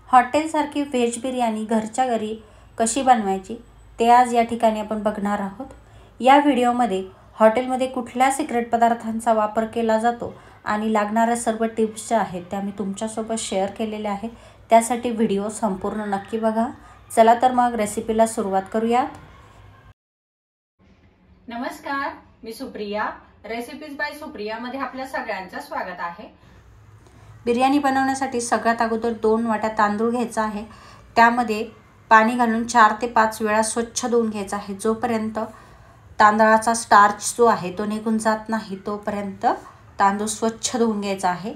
हॉटेलसारखी veg biryani घरच्या घरी कशी बनवायची ते आज या ठिकाणी आपण बघणार आहोत। या व्हिडिओमध्ये हॉटेलमध्ये कुठल्या सिक्रेट पदार्थांचा वापर केला जातो आणि लागणाऱ्या सर्व टिप्स ज्या आहेत त्या मी तुमच्यासोबत शेअर केलेल्या आहेत। त्यासाठी व्हिडिओ संपूर्ण नक्की बघा। चला तर मग रेसिपीला सुरुवात करूयात। नमस्कार, मी सुप्रिया, रेसिपीज बाय सुप्रिया मध्ये आपल्या सगळ्यांचं स्वागत आहे। बिर्याणी बनवण्यासाठी सगळ्यात अगोदर 2 वाट्या तांदूळ घ्यायचा आहे। त्यामध्ये पाणी घालून 4 ते 5 वेळा स्वच्छ धुवून घ्यायचा आहे। जोपर्यंत तांदळाचा स्टार्च जो आहे तो निघून जात नाही तोपर्यंत तांदूळ स्वच्छ धुवून घ्यायचा आहे।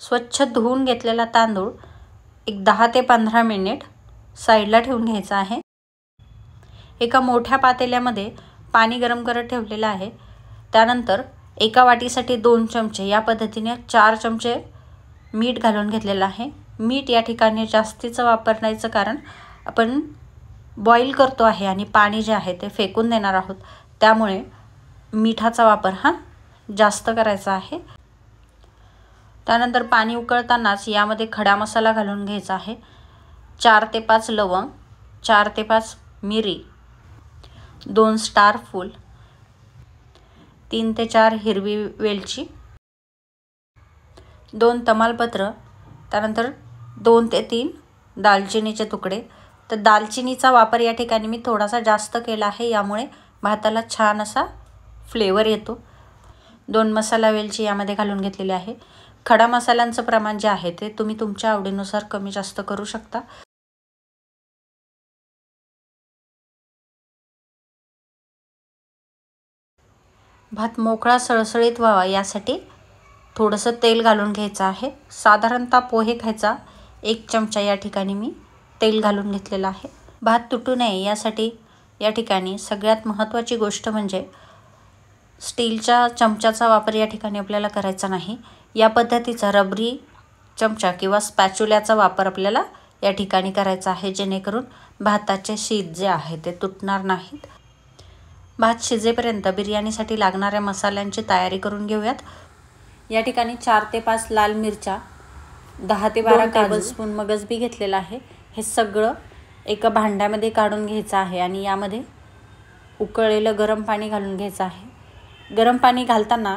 स्वच्छ धुवून घेतलेला तांदूळ एक 10 ते 15 मिनिट साइडला ठेवून घ्यायचा आहे। एका मोठ्या पातेल्यामध्ये पाणी गरम करत ठेवलेलं आहे। त्यानंतर एका वाटीसाठी 2 चमचे या पद्धतीने 4 चमचे मीठ घालून घेतलेलं आहे। मीठ या ठिकाणी जास्तीचं वापरायचं कारण आपण बॉईल करतो आहे आणि पाणी जे आहे ते फेकून देणार आहोत, त्यामुळे मिठाचा वापर हा जास्त करायचा आहे। त्यानंतर पाणी उकळतानाच यामध्ये खडा मसाला घालून घ्यायचा आहे। 4 ते 5 लवंग, 4 ते 5 मिरी, 2 स्टार फूल, 3 ते 4 हिरवी वेलची, 2 तमालपत्र, त्यानंतर 2 ते 3 दालचिनीचे तुकडे। तर दालचिनीचा वापर या ठिकाणी मी थोडासा जास्त केला आहे, यामुळे भाताला छान असा फ्लेवर येतो। 2 मसाला वेलची यामध्ये घालून घेतलेली आहे। खडा मसाल्यांचं प्रमाण जे आहे ते तुम्ही तुमच्या आवडीनुसार कमी जास्त करू शकता। भात मोकळा सळसळीत व्हावा यासाठी थोडंसं तेल घालून घ्यायचं आहे। साधारणतः पोहे खायचा 1 चमचा या ठिकाणी मी तेल घालून घेतलेला आहे। भात तुटू नये यासाठी या ठिकाणी सगळ्यात महत्त्वाची गोष्ट म्हणजे स्टीलच्या चमच्याचा वापर या ठिकाणी आपल्याला करायचा नाही। या पद्धतीचा रबरी चमचा किंवा स्पॅच्युल्याचा वापर आपल्याला या ठिकाणी करायचा आहे, जेणेकरून भाताचे शीत जे आहे ते तुटणार नाहीत। भात शिजेपर्यंत बिर्याणीसाठी लागणाऱ्या मसाल्यांची तयारी करून घेऊयात। या ठिकाणी 4 ते 5 लाल मिरच्या, 10 ते 12 टेबलस्पून मगजबी घेतलेला आहे। हे सगळं एका भांड्यामध्ये काढून घ्यायचं आहे आणि यामध्ये उकळलेलं गरम पाणी घालून घ्यायचं आहे। गरम पाणी घालताना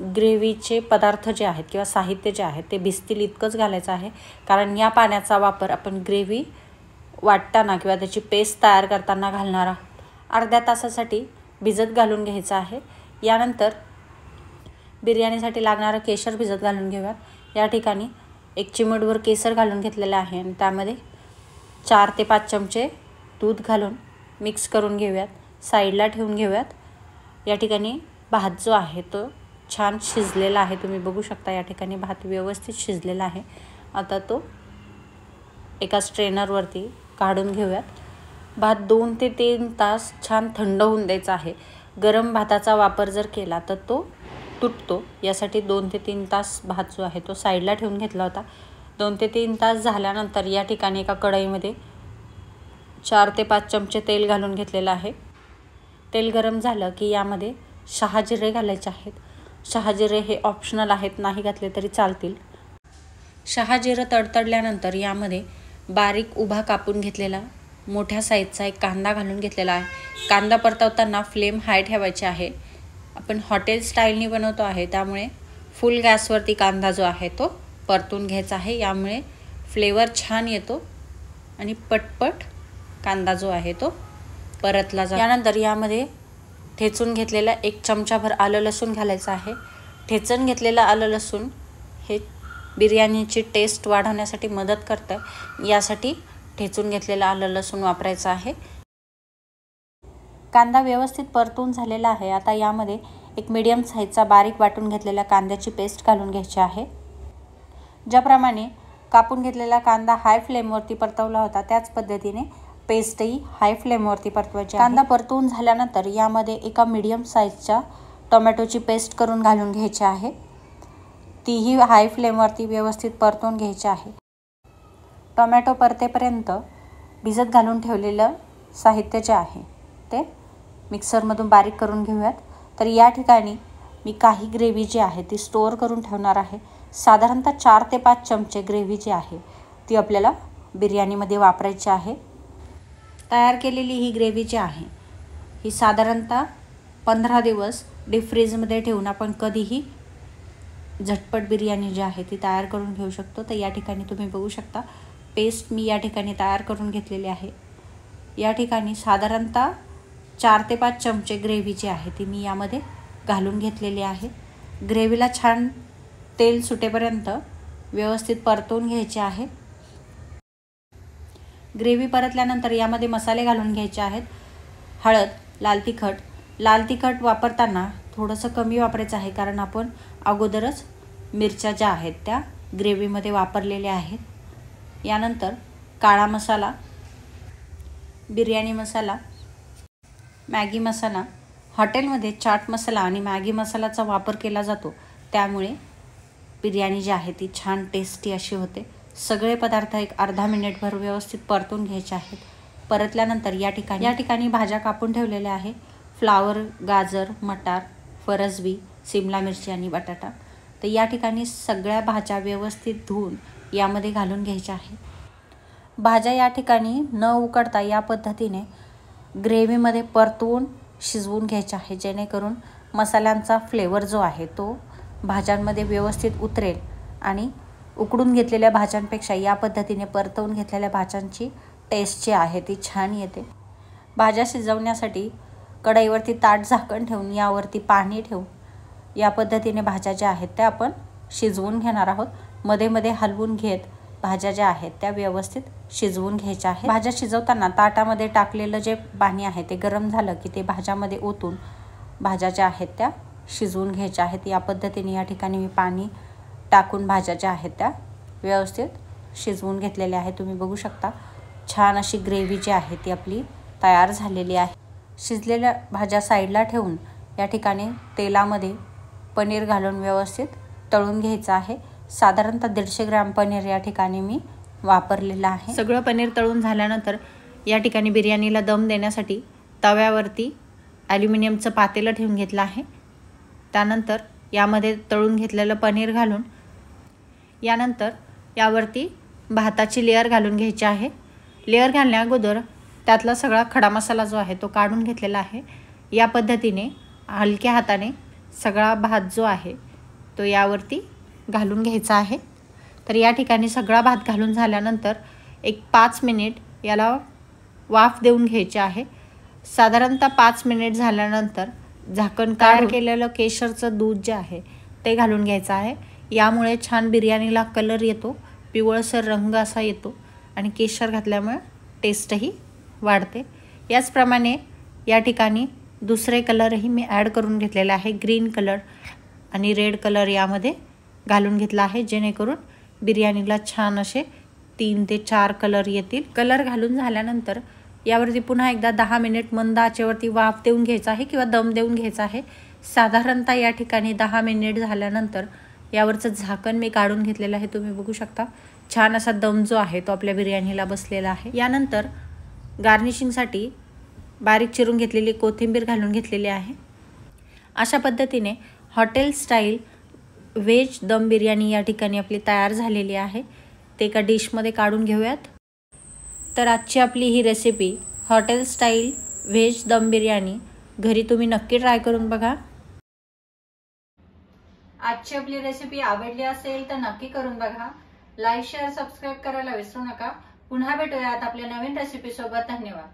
ग्रेव्हीचे पदार्थ जे आहेत किंवा साहित्य जे आहे ते भिजतील इतकंच घालायचं आहे, कारण या पाण्याचा वापर आपण ग्रेव्ही वाटताना किंवा त्याची पेस्ट तयार करताना घालणार आहोत। अर्ध्या तासासाठी भिजत घालून घ्यायचं आहे। यानंतर बिर्याणीसाठी लागणारं केशर भिजत घालून घेऊयात। या ठिकाणी 1 चिमूटभर केसर घालून घेतलेलं आहे आणि त्यामध्ये 4 ते 5 चमचे दूध घालून मिक्स करून घेऊयात, साईडला ठेवून घेऊयात। या ठिकाणी भात जो आहे तो छान शिजलेला आहे, तुम्ही बघू शकता। या ठिकाणी भात व्यवस्थित शिजलेला आहे। आता तो एका स्ट्रेनरवरती काढून घेऊयात। भात 2 ते 3 तास छान थंड होऊन द्यायचा आहे। गरम भाताचा वापर जर केला तर तो तुटतो, यासाठी 2 ते 3 तास भात जो आहे तो साईडला ठेवून घेतला होता। 2 ते 3 तास झाल्यानंतर या ठिकाणी एका कढईमध्ये 4 ते 5 चमचे तेल घालून घेतलेलं आहे। तेल गरम झालं की यामध्ये शहाजिरे घालायचे आहेत। शहाजिरे हे ऑप्शनल आहेत, नाही घातले तरी चालतील। शहाजिरं तडतडल्यानंतर यामध्ये बारीक उभा कापून घेतलेला मोठ्या साईजचा एक कांदा घालून घेतलेला आहे। कांदा परतवताना फ्लेम हाय ठेवायची आहे। आपण हॉटेल स्टाईलनी बनवतो आहे, त्यामुळे फुल गॅसवरती कांदा जो आहे तो परतून घ्यायचा आहे। यामुळे फ्लेवर छान येतो आणि पटपट कांदा जो आहे तो परतला जातो। यानंतर यामध्ये ठेचून घेतलेला 1 चमचाभर आलं लसूण घालायचं आहे। ठेचून घेतलेलं आलं लसूण हे बिर्याणीची टेस्ट वाढवण्यासाठी मदत करतं, यासाठी ठेचून घेतलेलं आलं लसूण वापरायचं आहे। कांदा व्यवस्थित परतून झालेला आहे। आता यामध्ये एक मीडियम साईजचा बारीक वाटून घेतलेल्या कांद्याची पेस्ट घालून घ्यायची आहे। ज्याप्रमाणे कापून घेतलेला कांदा हाय फ्लेमवरती परतवला होता, त्याच पद्धतीने पेस्टही हाय फ्लेमवरती परतवायची आहे। कांदा परतून झाल्यानंतर यामध्ये एका मीडियम साईजच्या टोमॅटोची पेस्ट करून घालून घ्यायची आहे। तीही हाय फ्लेमवरती व्यवस्थित परतून घ्यायची आहे। टोमॅटो परतेपर्यंत भिजत घालून ठेवलेलं साहित्य जे आहे ते मिक्सरमधून बारीक करून घेऊयात। तर या ठिकाणी मी काही ग्रेव्ही जी आहे ती स्टोअर करून ठेवणार आहे। साधारणतः 4 ते 5 चमचे ग्रेव्ही जी आहे ती आपल्याला बिर्याणीमध्ये वापरायची आहे. तयार केलेली ही ग्रेव्ही जी आहे ही साधारणतः 15 दिवस डीप फ्रीजमध्ये ठेवून आपण कधीही झटपट बिर्याणी जी आहे ती तयार करून घेऊ शकतो. तर या ठिकाणी तुम्ही बघू शकता पेस्ट मी या ठिकाणी तयार करून घेतलेली आहे. या ठिकाणी साधारणतः 4 ते 5 चमचे ग्रेव्ही जी आहे ती मी यामध्ये घालून घेतलेली आहे. ग्रेव्हीला छान तेल सुटेपर्यंत व्यवस्थित परतवून घ्यायचे आहे. ग्रेव्ही परतल्यानंतर यामध्ये मसाले घालून घ्यायचे आहेत. हळद, लाल तिखट वापरताना थोडंसं कमी वापरायचं आहे, कारण आपण अगोदरच मिरच्या ज्या आहेत त्या ग्रेव्हीमध्ये वापरलेल्या आहेत. यानंतर काळा मसाला, बिर्याणी मसाला, मॅगी मसाला, हॉटेलमध्ये चाट मसाला आणि मॅगी मसाल्याचा वापर केला जातो, त्यामुळे बिर्याणी जी आहे ती छान टेस्टी अशी होते. सगळे पदार्थ एक अर्धा मिनिटभर व्यवस्थित परतून घ्यायचे आहेत. परतल्यानंतर या ठिकाणी भाज्या कापून ठेवलेल्या आहे. फ्लावर, गाजर, मटार, फरसबी, सिमला मिरची आणि बटाटा. तर या ठिकाणी सगळ्या भाज्या व्यवस्थित धुवून यामध्ये घालून घ्यायच्या आहेत. भाज्या या ठिकाणी न उकडता या पद्धतीने ग्रेव्हीमध्ये परतवून शिजवून घ्यायच्या आहे, जेणेकरून मसाल्यांचा फ्लेवर जो आहे तो भाज्यांमध्ये व्यवस्थित उतरेल आणि उकडून घेतलेल्या भाज्यांपेक्षा या पद्धतीने परतवून घेतलेल्या भाज्यांची टेस्ट जी आहे ती छान येते. भाज्या शिजवण्यासाठी कढईवरती ताट झाकण ठेवून यावरती पाणी ठेवून या पद्धतीने भाज्या ज्या आहेत त्या आपण शिजवून घेणार आहोत. मध्ये मध्ये हलवून घेत भाज्या ज्या आहेत त्या व्यवस्थित शिजवून घ्यायच्या आहेत. भाज्या शिजवताना ताटामध्ये टाकलेलं जे पाणी आहे ते गरम झालं की ते भाज्यामध्ये ओतून भाज्या ज्या आहेत त्या शिजवून घ्यायच्या आहेत. या पद्धतीने या ठिकाणी मी पाणी टाकून भाज्या ज्या आहेत त्या व्यवस्थित शिजवून घेतलेल्या आहेत. तुम्ही बघू शकता छान अशी ग्रेव्ही जी आहे ती आपली तयार झालेली आहे. शिजलेल्या भाज्या साईडला ठेवून या ठिकाणी तेलामध्ये पनीर घालून व्यवस्थित तळून घ्यायचं आहे. साधारणतः 150 ग्रॅम पनीर या ठिकाणी मी वापरलेलं आहे. सगळं पनीर तळून झाल्यानंतर या ठिकाणी बिर्याणीला दम देण्यासाठी तव्यावरती ॲल्युमिनियमचं पातेलं ठेवून घेतलं आहे. त्यानंतर यामध्ये तळून घेतलेलं पनीर घालून यानंतर यावरती भाताची लेअर घालून घ्यायची आहे. लेअर घालण्या अगोदर त्यातला सगळा खडा मसाला जो आहे तो काढून घेतलेला आहे. या पद्धतीने हलक्या हाताने सगळा भात जो आहे तो यावरती घालून घ्यायचा आहे. तर या ठिकाणी सगळा भात घालून झाल्यानंतर एक 5 मिनिट याला वाफ देऊन घ्यायचे आहे. साधारणतः 5 मिनिट झाल्यानंतर झाकण काढून केलेलं केशरचं दूध जे आहे ते घालून घ्यायचं आहे. यामुळे छान बिर्याणीला कलर येतो, पिवळसर रंग असा येतो आणि केशर घातल्यामुळे टेस्टही वाढते. याचप्रमाणे या ठिकाणी दुसरे कलरही मी ॲड करून घेतलेला आहे. ग्रीन कलर आणि रेड कलर यामध्ये घालून घेतला आहे, जेणेकरून बिर्याणीला छान असे 3 ते 4 कलर येतील. कलर घालून झाल्यानंतर यावरती पुन्हा एकदा 10 मिनिट मंद आचेवरती वाफ देऊन घ्यायचा आहे किंवा दम देऊन घ्यायचा आहे. साधारणतः या ठिकाणी 10 मिनिट झाल्यानंतर यावरचं झाकण मी काढून घेतलेलं आहे. तुम्ही बघू शकता छान असा दम जो आहे तो आपल्या बिर्याणीला बसलेला आहे. यानंतर गार्निशिंगसाठी बारीक चिरून घेतलेली कोथिंबीर घालून घेतलेली आहे. अशा पद्धतीने हॉटेल स्टाईल व्हेज दम बिर्याणी या ठिकाणी आपली तयार झालेली आहे. ते एका डिशमध्ये काढून घेऊयात. तर आजची आपली ही रेसिपी हॉटेल स्टाईल व्हेज दम बिर्याणी घरी तुम्ही नक्की ट्राय करून बघा. आजची आपली रेसिपी आवडली असेल तर नक्की करून बघा. लाईक, शेअर, सबस्क्राईब करायला विसरू नका. पुन्हा भेटूयात आपल्या नवीन रेसिपी सोबत. धन्यवाद.